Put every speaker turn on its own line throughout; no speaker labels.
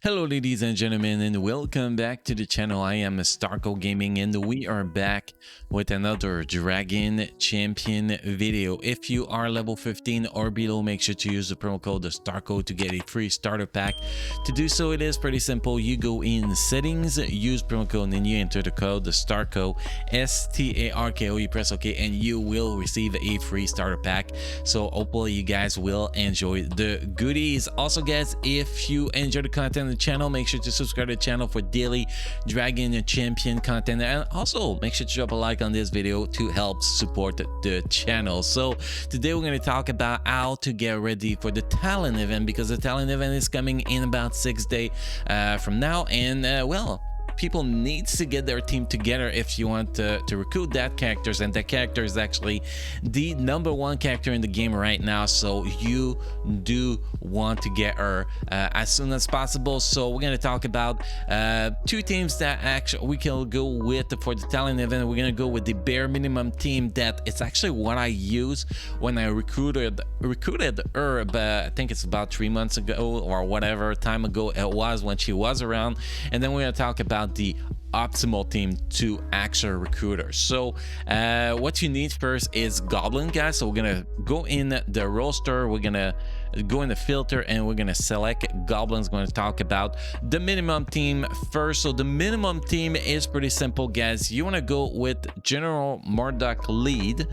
Hello ladies and gentlemen, and welcome back to the channel. I am Starko Gaming and we are back with another Dragon Champion video. If you are level 15 or below, make sure to use the promo code Starko to get a free starter pack. To do so, it is pretty simple. You go in settings, use promo code, and you enter the code Starko, STARKO. You press OK and you will receive a free starter pack. So hopefully you guys will enjoy the goodies. Also guys, if you enjoy the content of the channel, make sure to subscribe to the channel for daily Dragon Champion content, and also make sure to drop a like on this video to help support the channel. So today we're going to talk about how to get ready for the Thalanne event, because the Thalanne event is coming in about 6 days from now, and well, people needs to get their team together if you want to recruit that characters, and that character is actually the #1 character in the game right now, so you do want to get her as soon as possible. So we're going to talk about two teams that actually we can go with for the Thalanne event. We're going to go with the bare minimum team that it's actually what I use when I recruited her, but I think it's about 3 months ago or whatever time ago it was when she was around. And then we're going to talk about the optimal team to actually recruit her. So what you need first is Goblin, guys. So we're gonna go in the roster, we're gonna go in the filter, and we're gonna select Goblins. Going to talk about the minimum team first. So the minimum team is pretty simple, guys. You want to go with General Marduk lead.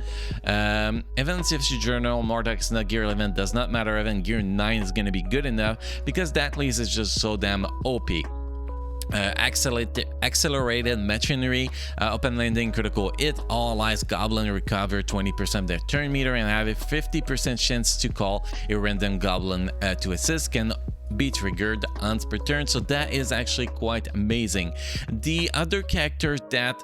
Events if your General Marduk is not gear 11, does not matter. Even gear 9 is going to be good enough, because that lead is just so damn OP. Accelerated machinery, open landing, critical hit, all allies goblin recover 20% of their turn meter and have a 50% chance to call a random goblin to assist, can be triggered once per turn. So that is actually quite amazing. The other characters that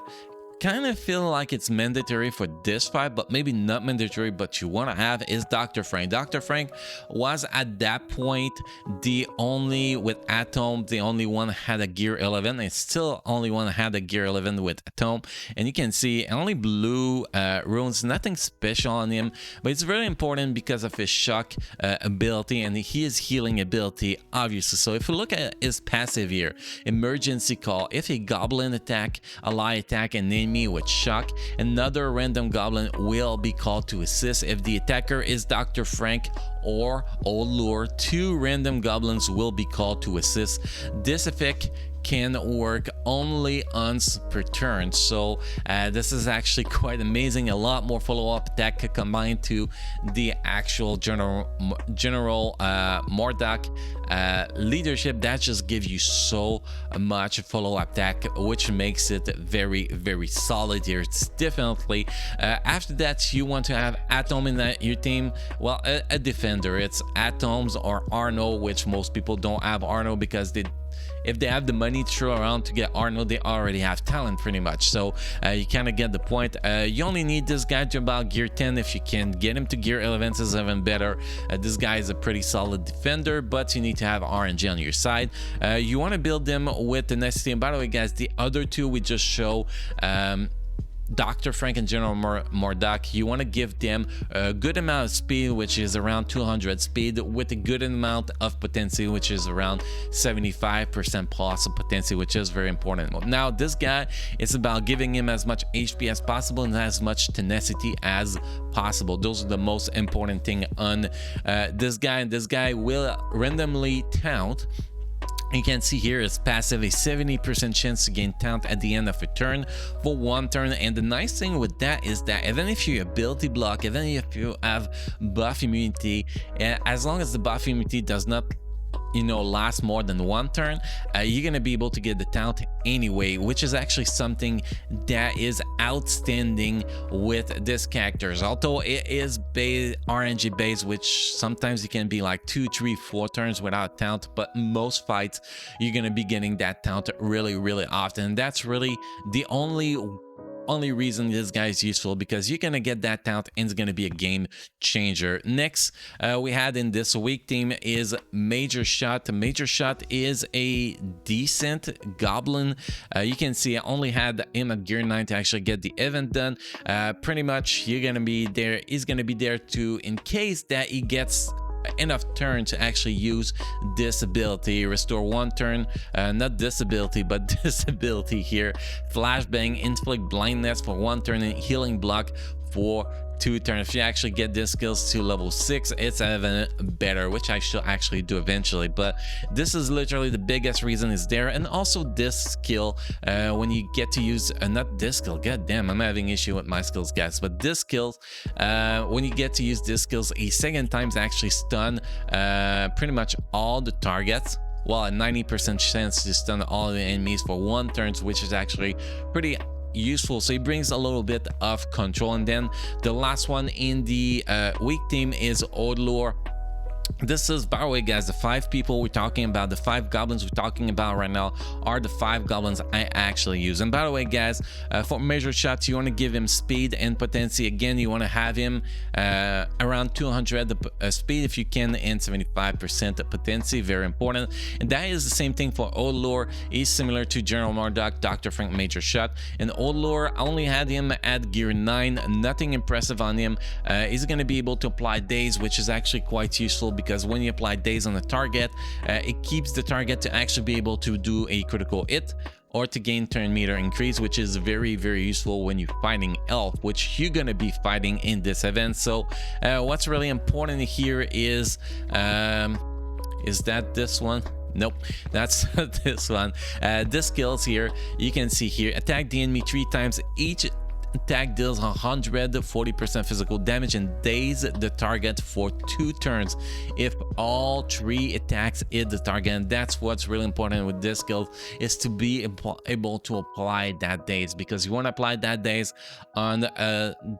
kind of feel like it's mandatory for this fight, but maybe not mandatory, but you want to have, is Dr. Frank. Dr. Frank was at that point the only, with Atom, the only one had a gear 11, and still only one had a gear 11 with Atom. And you can see only blue runes, nothing special on him, but it's very important because of his shock ability and his healing ability, obviously. So if we look at his passive here, emergency call, if a goblin attack, ally attack, and enemy with shock, another random goblin will be called to assist. If the attacker is Dr. Frank or Old Lure, 2 random goblins will be called to assist. This effect can work only once per turn. So this is actually quite amazing. A lot more follow-up attack combined to the actual General Marduk leadership that just gives you so much follow-up attack, which makes it very, very solid here. It's definitely after that you want to have Atom in your team. Well, a defender, it's Atoms or Arno, which most people don't have Arno, because if they have the money to throw around to get Arno, they already have talent pretty much. So you kind of get the point. You only need this guy to about gear 10. If you can get him to gear 11, is even better. This guy is a pretty solid defender, but you need to have RNG on your side. You want to build them with the necessity. And by the way, guys, the other two we just show, Dr. Frank and General Marduk, you want to give them a good amount of speed, which is around 200 speed, with a good amount of potency, which is around 75% plus of potency, which is very important. Now this guy, it's about giving him as much HP as possible and as much tenacity as possible. Those are the most important thing on this guy, and this guy will randomly taunt. You can see here it's passive, a 70% chance to gain taunt at the end of a turn for 1 turn. And the nice thing with that is that even if you ability block, even if you have buff immunity, as long as the buff immunity does not last more than 1 turn, you're gonna be able to get the taunt anyway, which is actually something that is outstanding with this characters. Although it is RNG based, which sometimes it can be like 2, 3, 4 turns without taunt, but most fights you're gonna be getting that taunt really, really often. And that's really the only reason this guy is useful, because you're gonna get that taunt and it's gonna be a game changer. Next we had in this week team is Major Shot. Major Shot is a decent goblin. You can see I only had him at gear 9 to actually get the event done. Pretty much you're gonna be there, he's gonna be there to, in case that he gets enough turn to actually use this ability. Restore 1 turn, not disability but disability here. Flashbang, inflict blindness for 1 turn, and healing block for 2 turns. If you actually get these skills to level 6, it's even better, which I should actually do eventually, but this is literally the biggest reason it's there. And also this skill, when you get to use not this skill, god damn, I'm having issue with my skills, guys, but this skills, when you get to use this skills a second time, actually stun pretty much all the targets. Well, a 90% chance to stun all the enemies for 1 turn, which is actually pretty useful. So it brings a little bit of control. And then the last one in the weak team is Odlore. This is, by the way, guys, the 5 people we're talking about, the 5 goblins we're talking about right now are the 5 goblins I actually use. And by the way, guys, for measured shots, you want to give him speed and potency. Again, you want to have him around 200 speed if you can, and 75% potency, very important. And that is the same thing for Odlore. He's similar to General Murdoch, Dr. Frank Major Shot. And Odlore, I only had him at gear 9, nothing impressive on him. He's going to be able to apply daze, which is actually quite useful, because when you apply daze on the target, it keeps the target to actually be able to do a critical hit or to gain turn meter increase, which is very, very useful when you're fighting elf, which you're gonna be fighting in this event. So what's really important here is that this one? Nope, that's this one. This skills here, you can see here, attack the enemy 3 times. Each attack deals 140% physical damage and daze the target for 2 turns if all 3 attacks hit the target. And that's what's really important with this skill, is to be able to apply that daze, because you want to apply that daze on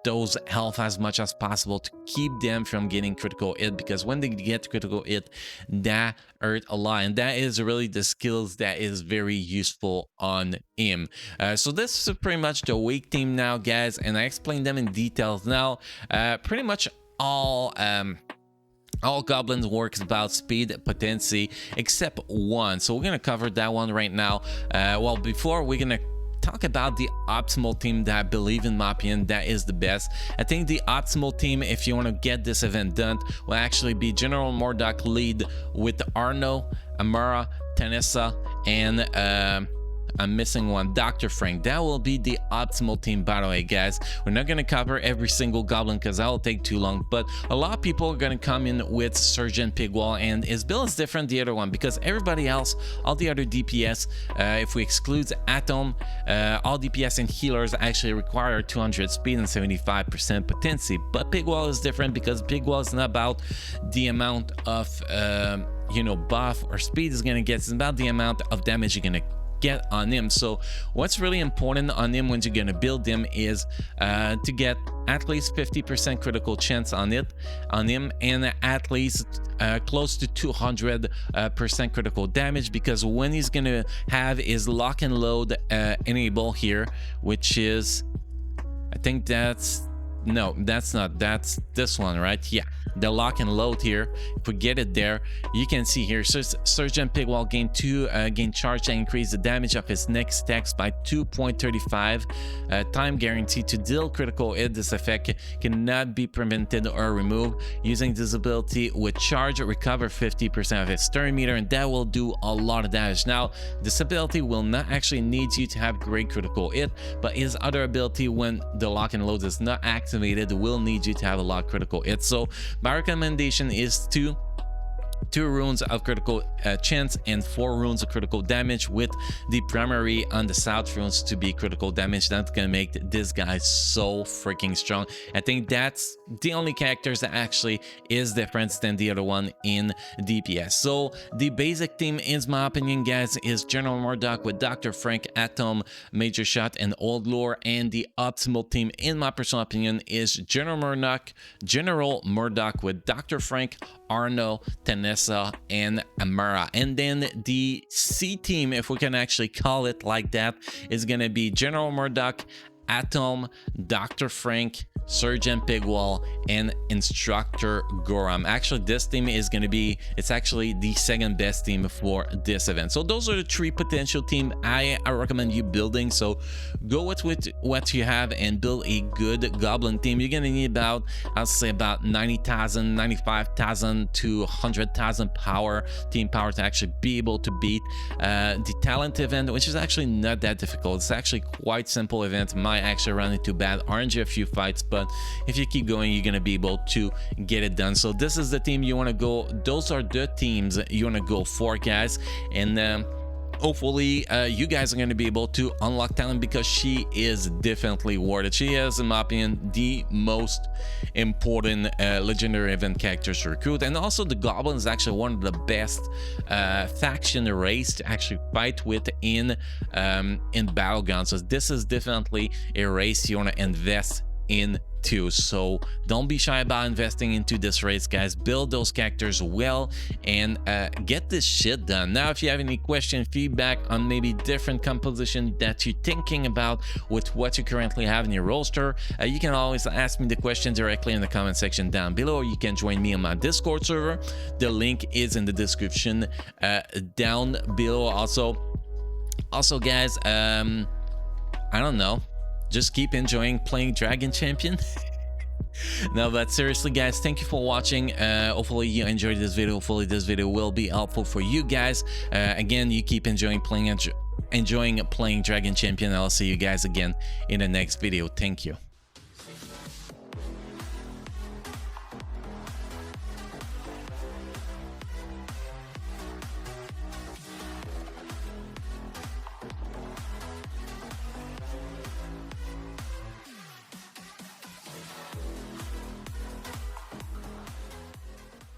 those health as much as possible to keep them from getting critical hit, because when they get critical hit, that hurt a lot. And that is really the skills that is very useful on him. So this is pretty much the weak team now, guys, and I explained them in details. Now pretty much all goblins works about speed, potency, except one. So we're gonna cover that one right now. Well, before we're gonna talk about the optimal team that I believe, in my opinion, that is the best. I think the optimal team, if you want to get this event done, will actually be General Murdoch lead with Arno, Amara, Tanessa, and I'm missing one, Dr. Frank. That will be the optimal team, by the way, guys. We're not going to cover every single goblin because that will take too long, but a lot of people are going to come in with Surgeon Pigwall, and his build is different the other one, because everybody else, all the other DPS, if we exclude Atom, all DPS and healers actually require 200 speed and 75% potency. But Pigwall is different, because Pigwall is not about the amount of you know, buff or speed is going to get, it's about the amount of damage you're going to get on him. So what's really important on him when you're gonna build him is to get at least 50% critical chance on him, and at least close to 200% critical damage, because when he's gonna have his lock and load enable here, which is, I think that's, no, that's not, that's this one, right? Yeah, the lock and load here, if we get it there, you can see here, Surgeon Pigwall gain charge and increase the damage of his next attacks by 2.35, time guaranteed to deal critical hit. This effect cannot be prevented or removed. Using this ability with charge, recover 50% of his turn meter, and that will do a lot of damage. Now, this ability will not actually need you to have great critical hit, but his other ability, when the lock and load is not activated, will need you to have a lot of critical hit. So my recommendation is 2 runes of critical chance and 4 runes of critical damage, with the primary on the south runes to be critical damage. That's gonna make this guy so freaking strong. I think that's the only characters that actually is different than the other one in DPS. So the basic team, in my opinion, guys, is General Murdoch with Dr. Frank, Atom, Major Shot, and Odlore. And the optimal team, in my personal opinion, is General Murdoch with Dr. Frank, Arno, Tanessa, and Amara. And then the C team, if we can actually call it like that, is gonna be General Murdoch, Atom, Dr. Frank, Surgeon Pigwall, and Instructor Goram. Actually, this team is going to be, it's actually the second best team for this event. So those are the 3 potential teams I recommend you building. So go with what you have and build a good goblin team. You're going to need about, I'll say about 90,000, 95,000 to 100,000 team power to actually be able to beat the talent event, which is actually not that difficult. It's actually quite simple event. Might actually run into bad RNG a few fights, but if you keep going, you're gonna be able to get it done. So this is the team you want to go. Those are the teams you want to go for, guys. And hopefully you guys are going to be able to unlock Thalanne, because she is definitely worth it. She is, in my opinion, the most important legendary event characters to recruit. And also the Goblin is actually one of the best faction race to actually fight with in Battlegrounds. So this is definitely a race you want to invest into. So don't be shy about investing into this race, guys. Build those characters well and get this shit done. Now, if you have any question, feedback on maybe different composition that you're thinking about with what you currently have in your roster, you can always ask me the question directly in the comment section down below, or you can join me on my Discord server. The link is in the description down below. Also guys, I don't know, just keep enjoying playing Dragon Champion. No, but seriously, guys, thank you for watching. Hopefully you enjoyed this video. Hopefully this video will be helpful for you guys. Again, you keep enjoying playing Dragon Champion. I'll see you guys again in the next video. Thank you.